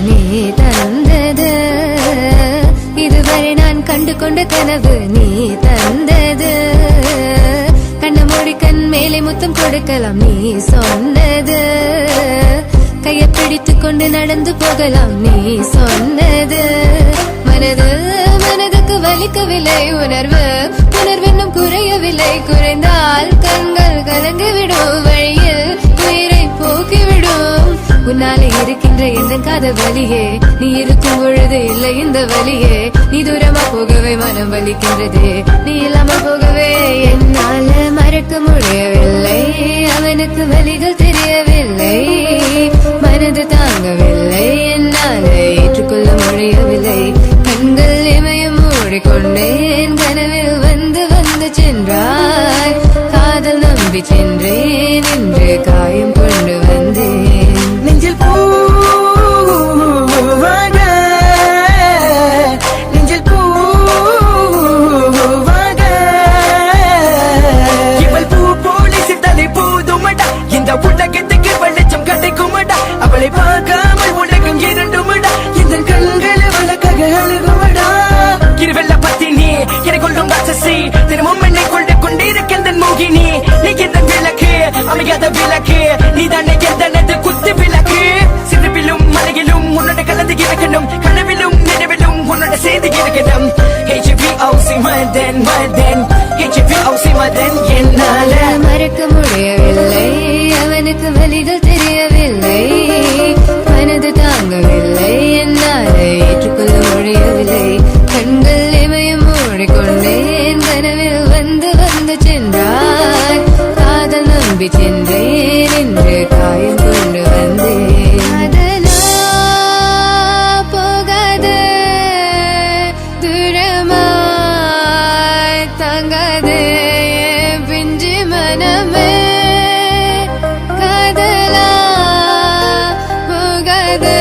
நீ தந்தது, இதுவரை நான் கண்டு கொண்ட கனவு நீ தந்தது. கண்ண மூடி கண் மேலே முத்தம் கொடுக்கலாம் நீ சொன்னது, கையை பிடித்துக் கொண்டு நடந்து போகலாம் நீ சொன்னது. மனதுக்கு வலிக்கவில்லை உணர்வு, உணர்வென்னும் குறையவில்லை, குறைந்தால் கண்கள் கலங்கிவிடும், வழியில் உயிரை போக்கிவிடும். உன்னாலே இருக்கின்ற எந்த காதல் வலியே, நீ இருக்கும் பொழுது இல்லை இந்த வலியே. நீ தூரமா போகவே மனம் வலிக்கின்றது, நீ இல்லாமல் போகவே என்னால மறக்க முடியவில்லை. அவனுக்கு வலிகள் தெரியவில்லை, மனது தாங்கவில்லை, என்னால ஏற்றுக்கொள்ள முடியவில்லை. கண்கள் இமயம் மூடிக்கொண்டேன், கனவில் வந்து வந்து சென்றாய். காதல் நம்பி சென்றேன், இன்று காயம் கொண்டு வந்தேன். நெஞ்சில் பூவாக, நெஞ்சில் பூவாக, இவள் பூ போலி சித்தனை போதுமடா, இந்த உலகத்துக்கு வெளிச்சம் கிடைக்குமடா. அவளை பார்க்காமல் உலகம் இரண்டுமடா, இந்த கண்கள் அவளுக்காக அழுகுமடா. இருவெல்ல பத்தினி என்னை கொள்ளும் ராட்சசி, தினமும் என்னை கொண்டு கொண்டிருக்கின்ற மோகினி. நீ எந்த விளக்கு, அமையாத விளக்கு, நீ தானே எந்த குத்து விளக்கு. சிறுவிலும் மலையிலும் உன்னோட கலந்து இருக்கணும், கனவிலும் நினைவிலும் உன்னோட சேர்ந்து இருக்கணும். HVOC Madan Madan, HVOC Madan. என்னால மறக்க முடியவில்லை, அவனுக்கு வலிகள் தெரியவில்லை, மனது தாங்கவில்லை, என்னால ஏற்றுக்கொள்ள முடியவில்லை. கண்கள் இமயம் மூடிக்கொண்டேன், கனவில் வந்து வந்து சென்றாய். காதல் நம்பி சென்றேன், இன்று காயம் கொண்டு வந்தேன். அதனா போகாது, தூரமாய் தங்காது பிஞ்சு மனமே. காதலா போகாது,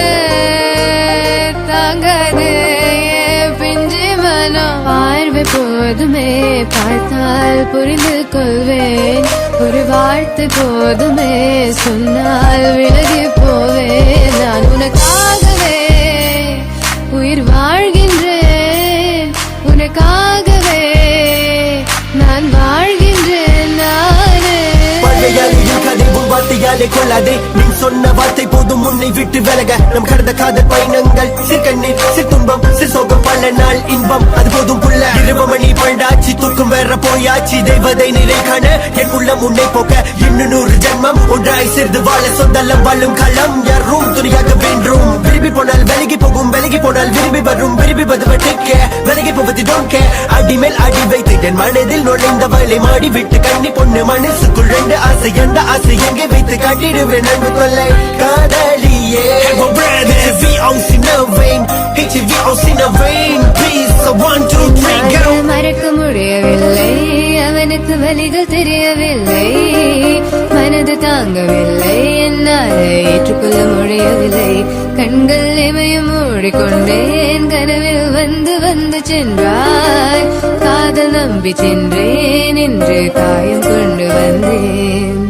தாங்காது பிஞ்சு மனம். பார்வை போதுமே, பார்த்தால் புரிந்து கொள்வேன். ஒரு வார்த்தை போதுமே, சொன்னால் விலகி போவேன். நான் உனக்காகவே உயிர் வாழ்கின்றேன், உனக்காகவே நான் வாழ்கின்றேன். நானே பழையாலையும் கதைவும் வார்த்தையாலே கொள்ளாதே, நீ சொன்ன வார்த்தை போதும் உன்னை விட்டு விலக. நம் கடந்த காதல் பயணங்கள், சிற்கண்ணீர் சிற்துன்பம் சிற்சோகம், பல நாள் இன்பம் அது போதும் புள்ள. 20 மணி பண்டாச்சி, தூக்கம் வேற போயாச்சி, தெய்வதை நிலை காண என் உள்ளம் உன்னை போக்க. 200 ஜென்மம் ஒன்றாய் சேர்ந்து வாழ, சொந்தலம் வாழும் களம் யாரும் துணியாக வென்றும். விரும்பி போனால் விலகி போகும், விலகி போனால் விரும்பி வரும், விரும்பி வருவதற்க விலகி போவது டோன்ட் கேர். அடிமேல் அடி வைத்து என் மனதில் நுழைந்தவளை மாடி விட்டு கண்ணி பொண்ணு மனசுக்குள் 2 ஆசை, எந்த ஆசை எங்கே வைத்து காட்டிடுவேன் அன்பு கொள்ளை காதலியே. HVOC in a vein, HVOC in a vein, please, so 1, 2, 3, go. மறக்க முடியவில்லை, அவனுக்கு வலிகள் தெரியவில்லை, மனது தாங்கவில்லை, என்னால் ஏற்றுக்கொள்ள முடியவில்லை. கண்கள் இமயம் மூடிக்கொண்டேன், கனவில் வந்து வந்து சென்றாய். காதல் நம்பி சென்றேன், இன்று காயம் கொண்டு வந்தேன்.